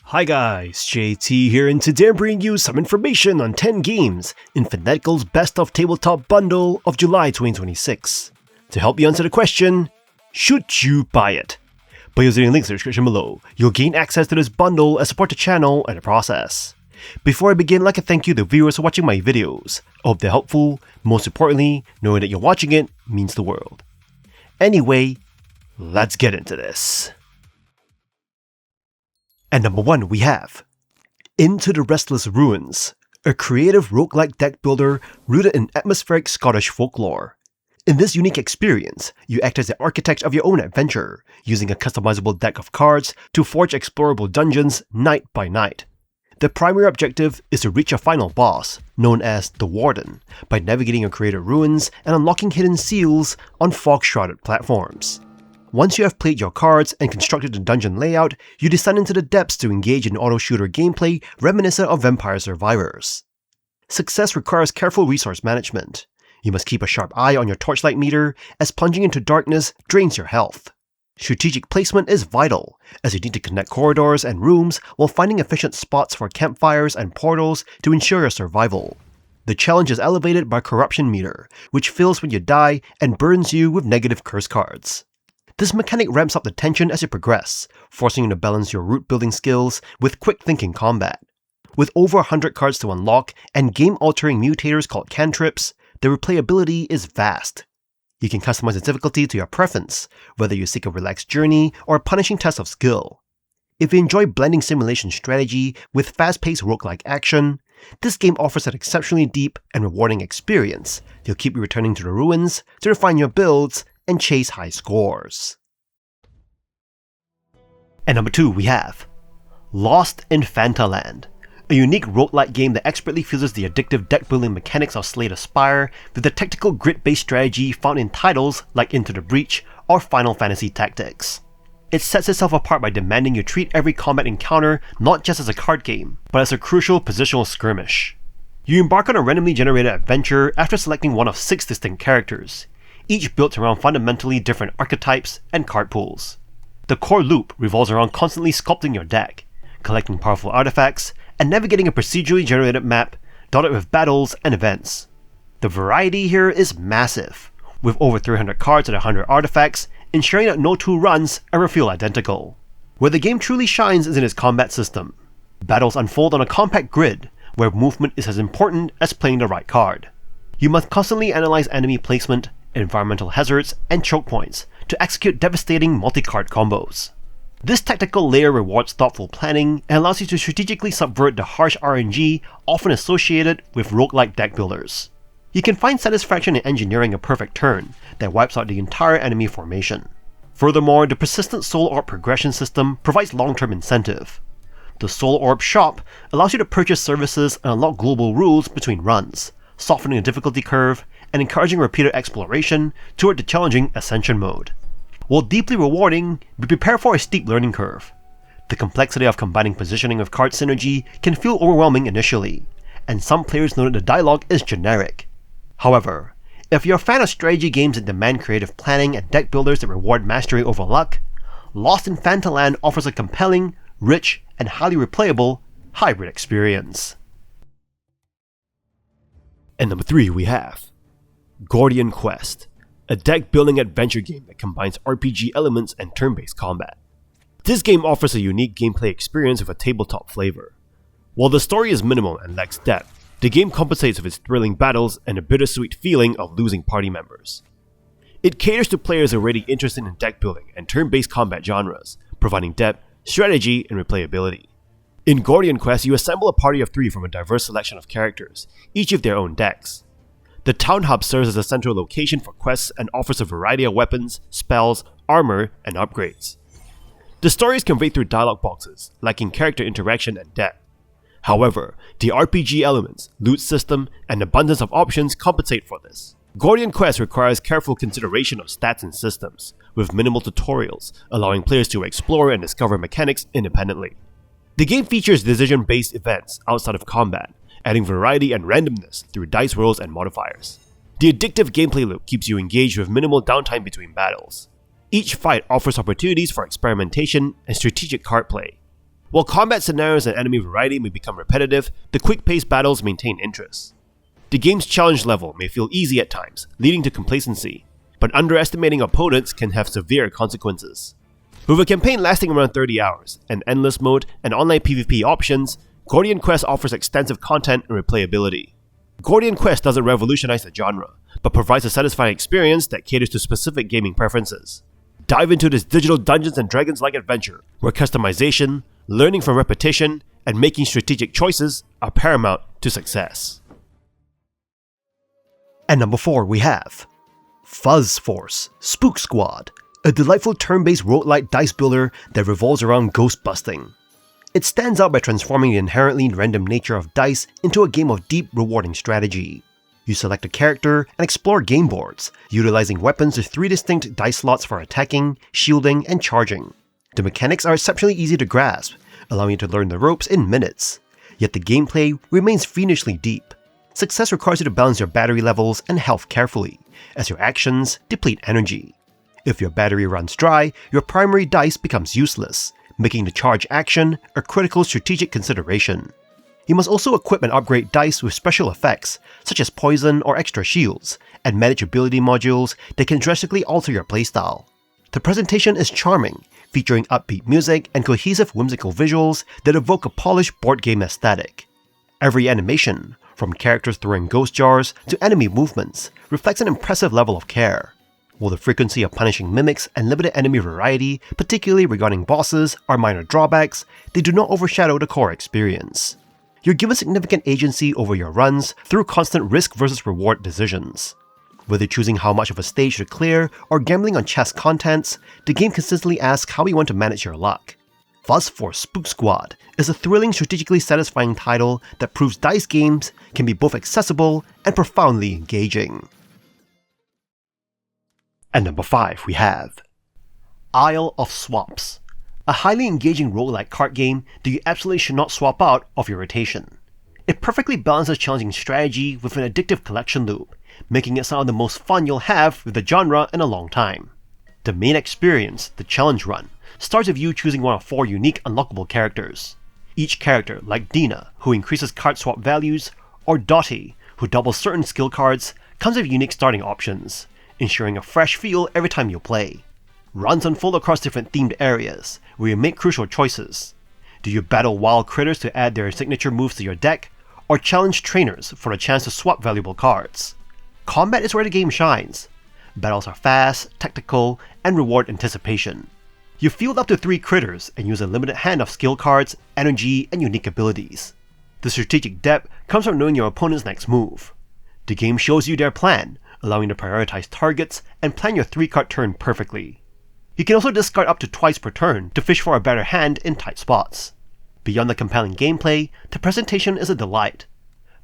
Hi guys, JT here, and today I'm bringing you some information on 10 games in Fanatical's Best of Tabletop bundle of July 2026. To help you answer the question, should you buy it? By using the links in the description below, you'll gain access to this bundle and support the channel in the process. Before I begin, I'd like to thank you the viewers for watching my videos. I hope they're helpful. Most importantly, knowing that you're watching it means the world. Anyway, let's get into this. And number 1 we have Into the Restless Ruins, a creative roguelike deck builder rooted in atmospheric Scottish folklore. In this unique experience, you act as the architect of your own adventure, using a customizable deck of cards to forge explorable dungeons night by night. The primary objective is to reach a final boss, known as the Warden, by navigating your created ruins and unlocking hidden seals on fog-shrouded platforms. Once you have played your cards and constructed the dungeon layout, you descend into the depths to engage in auto-shooter gameplay reminiscent of Vampire Survivors. Success requires careful resource management. You must keep a sharp eye on your torchlight meter, as plunging into darkness drains your health. Strategic placement is vital, as you need to connect corridors and rooms while finding efficient spots for campfires and portals to ensure your survival. The challenge is elevated by Corruption Meter, which fills when you die and burns you with negative curse cards. This mechanic ramps up the tension as you progress, forcing you to balance your root building skills with quick thinking combat. With over 100 cards to unlock and game-altering mutators called cantrips, the replayability is vast. You can customize the difficulty to your preference, whether you seek a relaxed journey or a punishing test of skill. If you enjoy blending simulation strategy with fast-paced roguelike action, this game offers an exceptionally deep and rewarding experience that'll keep you returning to the ruins to refine your builds and chase high scores. And number 2 we have Lost in Fantaland, a unique roguelike game that expertly fuses the addictive deck-building mechanics of Slay the Spire with the tactical grid-based strategy found in titles like Into the Breach or Final Fantasy Tactics. It sets itself apart by demanding you treat every combat encounter not just as a card game, but as a crucial positional skirmish. You embark on a randomly generated adventure after selecting one of 6 distinct characters, each built around fundamentally different archetypes and card pools. The core loop revolves around constantly sculpting your deck, collecting powerful artifacts, and navigating a procedurally generated map dotted with battles and events. The variety here is massive, with over 300 cards and 100 artifacts, ensuring that no 2 runs ever feel identical. Where the game truly shines is in its combat system. Battles unfold on a compact grid, where movement is as important as playing the right card. You must constantly analyze enemy placement, environmental hazards, and choke points to execute devastating multi-card combos. This tactical layer rewards thoughtful planning and allows you to strategically subvert the harsh RNG often associated with roguelike deck builders. You can find satisfaction in engineering a perfect turn that wipes out the entire enemy formation. Furthermore, the persistent Soul Orb progression system provides long-term incentive. The Soul Orb shop allows you to purchase services and unlock global rules between runs, softening the difficulty curve and encouraging repeated exploration toward the challenging Ascension mode. While deeply rewarding, be prepared for a steep learning curve. The complexity of combining positioning with card synergy can feel overwhelming initially, and some players know that the dialogue is generic. However, if you're a fan of strategy games that demand creative planning and deck builders that reward mastery over luck, Lost in Fantaland offers a compelling, rich, and highly replayable hybrid experience. And number 3 we have Gordian Quest, a deck-building adventure game that combines RPG elements and turn-based combat. This game offers a unique gameplay experience with a tabletop flavor. While the story is minimal and lacks depth, the game compensates with its thrilling battles and the bittersweet feeling of losing party members. It caters to players already interested in deck-building and turn-based combat genres, providing depth, strategy, and replayability. In Gordian Quest, you assemble a party of 3 from a diverse selection of characters, each with their own decks. The town hub serves as a central location for quests and offers a variety of weapons, spells, armor, and upgrades. The story is conveyed through dialogue boxes, lacking character interaction and depth. However, the RPG elements, loot system, and abundance of options compensate for this. Gordian Quest requires careful consideration of stats and systems, with minimal tutorials, allowing players to explore and discover mechanics independently. The game features decision-based events outside of combat, adding variety and randomness through dice rolls and modifiers. The addictive gameplay loop keeps you engaged with minimal downtime between battles. Each fight offers opportunities for experimentation and strategic card play. While combat scenarios and enemy variety may become repetitive, the quick-paced battles maintain interest. The game's challenge level may feel easy at times, leading to complacency, but underestimating opponents can have severe consequences. With a campaign lasting around 30 hours, an endless mode, and online PvP options, Gordian Quest offers extensive content and replayability. Gordian Quest doesn't revolutionize the genre, but provides a satisfying experience that caters to specific gaming preferences. Dive into this digital Dungeons & Dragons-like adventure, where customization, learning from repetition, and making strategic choices are paramount to success. At number 4 we have Fuzz Force Spook Squad, a delightful turn-based roguelike dice builder that revolves around ghost busting. It stands out by transforming the inherently random nature of dice into a game of deep, rewarding strategy. You select a character and explore game boards, utilizing weapons with 3 distinct dice slots for attacking, shielding, and charging. The mechanics are exceptionally easy to grasp, allowing you to learn the ropes in minutes, yet the gameplay remains fiendishly deep. Success requires you to balance your battery levels and health carefully, as your actions deplete energy. If your battery runs dry, your primary dice becomes useless, making the charge action a critical strategic consideration. You must also equip and upgrade dice with special effects, such as poison or extra shields, and manage ability modules that can drastically alter your playstyle. The presentation is charming, featuring upbeat music and cohesive whimsical visuals that evoke a polished board game aesthetic. Every animation, from characters throwing ghost jars to enemy movements, reflects an impressive level of care. While the frequency of punishing mimics and limited enemy variety, particularly regarding bosses, are minor drawbacks, they do not overshadow the core experience. You're given significant agency over your runs through constant risk versus reward decisions. Whether choosing how much of a stage to clear or gambling on chest contents, the game consistently asks how you want to manage your luck. Fuzz Force Spook Squad is a thrilling, strategically satisfying title that proves dice games can be both accessible and profoundly engaging. At number 5 we have Isle of Swaps, a highly engaging roguelike card game that you absolutely should not swap out of your rotation. It perfectly balances challenging strategy with an addictive collection loop, making it some of the most fun you'll have with the genre in a long time. The main experience, the challenge run, starts with you choosing one of 4 unique unlockable characters. Each character, like Dina, who increases card swap values, or Dottie, who doubles certain skill cards, comes with unique starting options, ensuring a fresh feel every time you play. Runs unfold across different themed areas, where you make crucial choices. Do you battle wild critters to add their signature moves to your deck, or challenge trainers for a chance to swap valuable cards? Combat is where the game shines. Battles are fast, tactical, and reward anticipation. You field up to 3 critters and use a limited hand of skill cards, energy, and unique abilities. The strategic depth comes from knowing your opponent's next move. The game shows you their plan, allowing you to prioritize targets and plan your 3-card turn perfectly. You can also discard up to twice per turn to fish for a better hand in tight spots. Beyond the compelling gameplay, the presentation is a delight.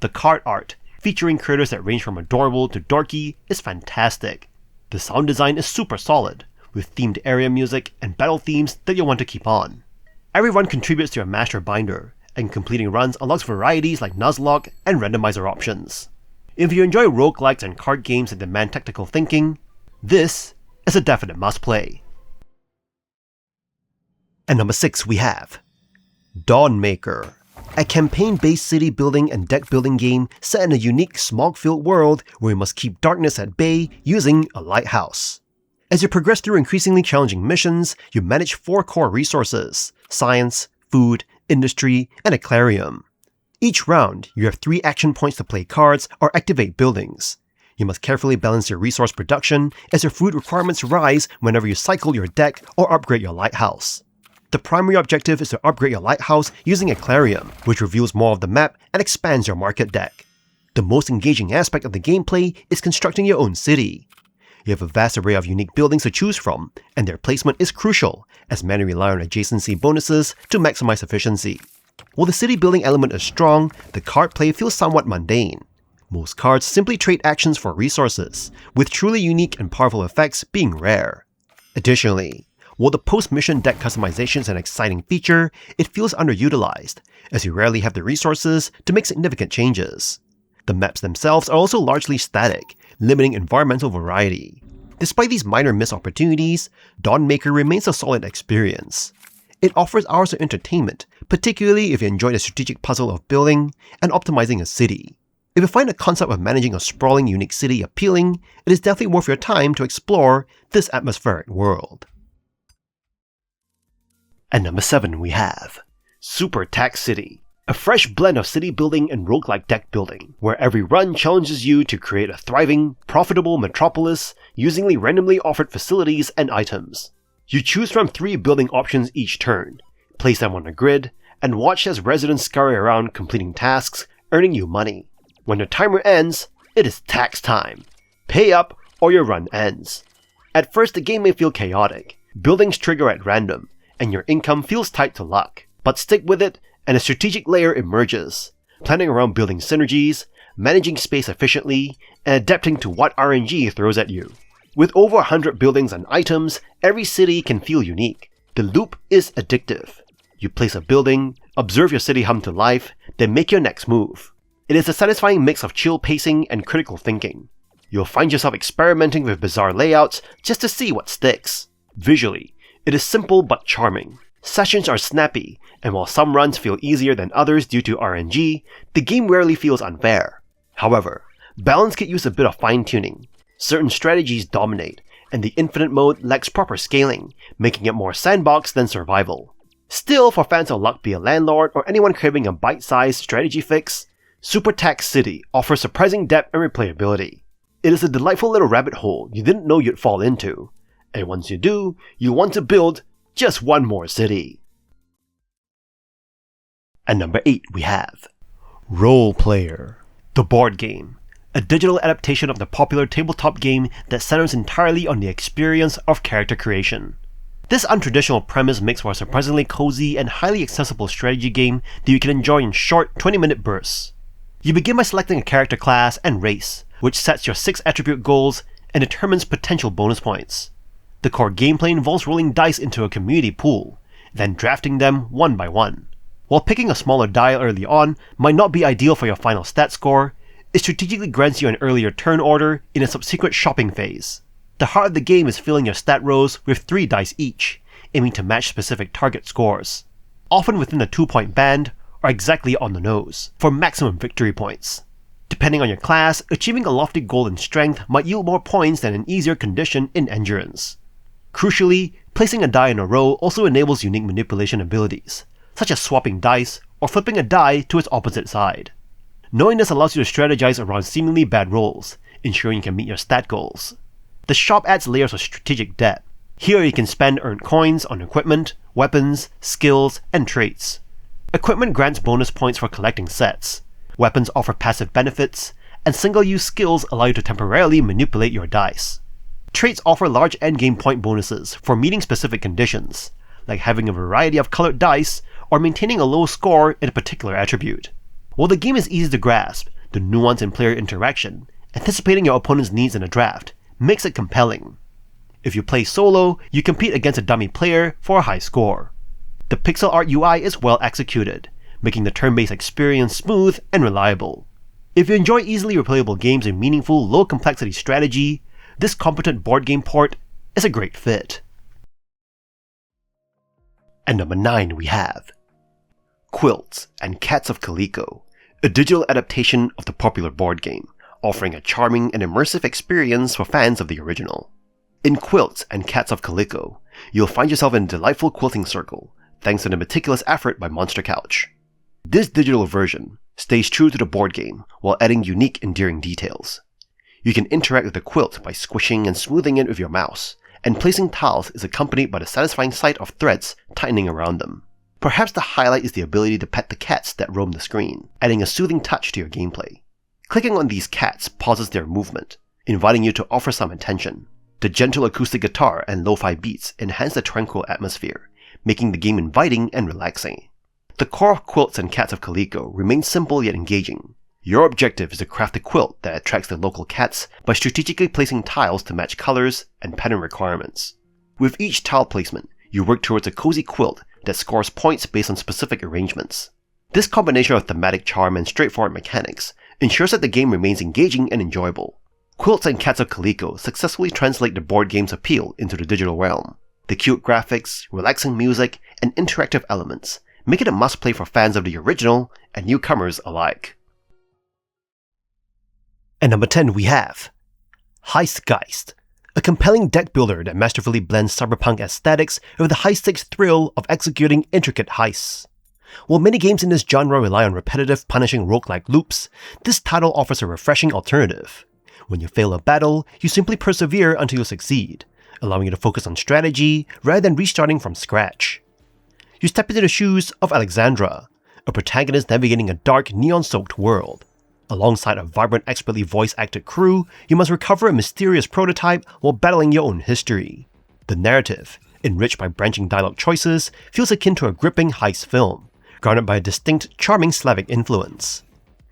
The card art, featuring critters that range from adorable to dorky, is fantastic. The sound design is super solid, with themed area music and battle themes that you'll want to keep on. Every run contributes to your master binder, and completing runs unlocks varieties like Nuzlocke and randomizer options. If you enjoy roguelikes and card games that demand tactical thinking, this is a definite must-play. At number 6 we have Dawnmaker, a campaign-based city building and deck building game set in a unique smog-filled world where you must keep darkness at bay using a lighthouse. As you progress through increasingly challenging missions, you manage 4 core resources: science, food, industry, and aquarium. Each round, you have 3 action points to play cards or activate buildings. You must carefully balance your resource production as your food requirements rise whenever you cycle your deck or upgrade your lighthouse. The primary objective is to upgrade your lighthouse using aquarium, which reveals more of the map and expands your market deck. The most engaging aspect of the gameplay is constructing your own city. You have a vast array of unique buildings to choose from, and their placement is crucial, as many rely on adjacency bonuses to maximize efficiency. While the city building element is strong, the card play feels somewhat mundane. Most cards simply trade actions for resources, with truly unique and powerful effects being rare. Additionally, while the post-mission deck customization is an exciting feature, it feels underutilized, as you rarely have the resources to make significant changes. The maps themselves are also largely static, limiting environmental variety. Despite these minor missed opportunities, Dawnmaker remains a solid experience. It offers hours of entertainment, particularly if you enjoy the strategic puzzle of building and optimizing a city. If you find the concept of managing a sprawling, unique city appealing, it is definitely worth your time to explore this atmospheric world. At number 7 we have SuperTaxCity, a fresh blend of city building and roguelike deck building, where every run challenges you to create a thriving, profitable metropolis using randomly offered facilities and items. You choose from 3 building options each turn, place them on a grid, and watch as residents scurry around completing tasks, earning you money. When the timer ends, it is tax time. Pay up or your run ends. At first the game may feel chaotic, buildings trigger at random, and your income feels tied to luck. But stick with it and a strategic layer emerges, planning around building synergies, managing space efficiently, and adapting to what RNG throws at you. With over 100 buildings and items, every city can feel unique. The loop is addictive. You place a building, observe your city hum to life, then make your next move. It is a satisfying mix of chill pacing and critical thinking. You'll find yourself experimenting with bizarre layouts just to see what sticks. Visually, it is simple but charming. Sessions are snappy, and while some runs feel easier than others due to RNG, the game rarely feels unfair. However, balance could use a bit of fine-tuning. Certain strategies dominate, and the infinite mode lacks proper scaling, making it more sandbox than survival. Still, for fans of Luck Be a Landlord or anyone craving a bite-sized strategy fix, SuperTaxCity offers surprising depth and replayability. It is a delightful little rabbit hole you didn't know you'd fall into, and once you do, you want to build just one more city. At number 8 we have Role Player, the board game, a digital adaptation of the popular tabletop game that centers entirely on the experience of character creation. This untraditional premise makes for a surprisingly cozy and highly accessible strategy game that you can enjoy in short 20-minute bursts. You begin by selecting a character class and race, which sets your 6 attribute goals and determines potential bonus points. The core gameplay involves rolling dice into a community pool, then drafting them one by one. While picking a smaller die early on might not be ideal for your final stat score, it strategically grants you an earlier turn order in a subsequent shopping phase. The heart of the game is filling your stat rows with 3 dice each, aiming to match specific target scores, often within the 2-point band or exactly on the nose, for maximum victory points. Depending on your class, achieving a lofty goal in strength might yield more points than an easier condition in endurance. Crucially, placing a die in a row also enables unique manipulation abilities, such as swapping dice or flipping a die to its opposite side. Knowing this allows you to strategize around seemingly bad rolls, ensuring you can meet your stat goals. The shop adds layers of strategic depth. Here you can spend earned coins on equipment, weapons, skills, and traits. Equipment grants bonus points for collecting sets. Weapons offer passive benefits, and single-use skills allow you to temporarily manipulate your dice. Traits offer large endgame point bonuses for meeting specific conditions, like having a variety of colored dice or maintaining a low score in a particular attribute. While the game is easy to grasp, the nuance in player interaction, anticipating your opponent's needs in a draft, makes it compelling. If you play solo, you compete against a dummy player for a high score. The pixel art UI is well executed, making the turn-based experience smooth and reliable. If you enjoy easily replayable games and meaningful, low-complexity strategy, this competent board game port is a great fit. At number 9 we have Quilts and Cats of Calico, a digital adaptation of the popular board game, offering a charming and immersive experience for fans of the original. In Quilts and Cats of Calico, you'll find yourself in a delightful quilting circle, thanks to the meticulous effort by Monster Couch. This digital version stays true to the board game while adding unique, endearing details. You can interact with the quilt by squishing and smoothing it with your mouse, and placing tiles is accompanied by the satisfying sight of threads tightening around them. Perhaps the highlight is the ability to pet the cats that roam the screen, adding a soothing touch to your gameplay. Clicking on these cats pauses their movement, inviting you to offer some attention. The gentle acoustic guitar and lo-fi beats enhance the tranquil atmosphere, making the game inviting and relaxing. The core of Quilts and Cats of Calico remains simple yet engaging. Your objective is to craft a quilt that attracts the local cats by strategically placing tiles to match colors and pattern requirements. With each tile placement, you work towards a cozy quilt that scores points based on specific arrangements. This combination of thematic charm and straightforward mechanics ensures that the game remains engaging and enjoyable. Quilts and Cats of Calico successfully translate the board game's appeal into the digital realm. The cute graphics, relaxing music, and interactive elements make it a must-play for fans of the original and newcomers alike. At number 10 we have HeistGeist, a compelling deck builder that masterfully blends cyberpunk aesthetics with the high-stakes thrill of executing intricate heists. While many games in this genre rely on repetitive, punishing roguelike loops, this title offers a refreshing alternative. When you fail a battle, you simply persevere until you succeed, allowing you to focus on strategy rather than restarting from scratch. You step into the shoes of Alexandra, a protagonist navigating a dark, neon-soaked world. Alongside a vibrant, expertly voice-acted crew, you must recover a mysterious prototype while battling your own history. The narrative, enriched by branching dialogue choices, feels akin to a gripping heist film, garnered by a distinct, charming Slavic influence.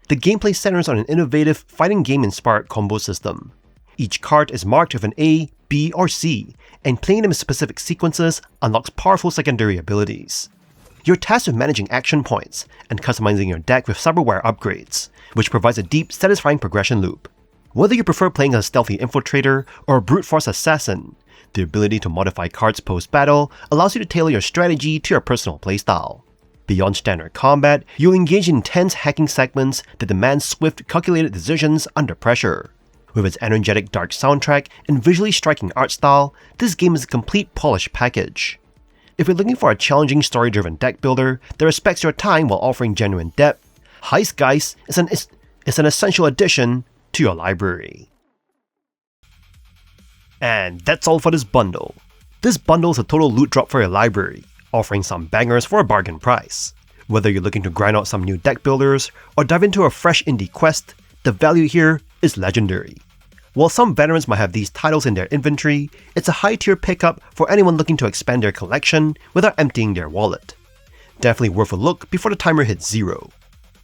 The gameplay centers on an innovative, fighting game-inspired combo system. Each card is marked with an A, B, or C, and playing them in specific sequences unlocks powerful secondary abilities. You're tasked with managing action points and customizing your deck with cyberware upgrades, which provides a deep, satisfying progression loop. Whether you prefer playing as a stealthy infiltrator or a brute force assassin, the ability to modify cards post-battle allows you to tailor your strategy to your personal playstyle. Beyond standard combat, you'll engage in intense hacking segments that demand swift, calculated decisions under pressure. With its energetic dark soundtrack and visually striking art style, this game is a complete polished package. If you're looking for a challenging story-driven deck builder that respects your time while offering genuine depth, HeistGeist is an essential addition to your library. And that's all for this bundle. This bundle is a total loot drop for your library, offering some bangers for a bargain price. Whether you're looking to grind out some new deck builders or dive into a fresh indie quest, the value here is legendary. While some veterans might have these titles in their inventory, it's a high-tier pickup for anyone looking to expand their collection without emptying their wallet. Definitely worth a look before the timer hits 0.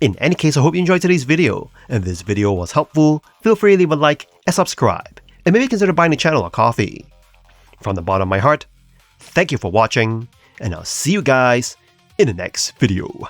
In any case, I hope you enjoyed today's video, and if this video was helpful, feel free to leave a like and subscribe, and maybe consider buying the channel a coffee. From the bottom of my heart, thank you for watching, and I'll see you guys in the next video.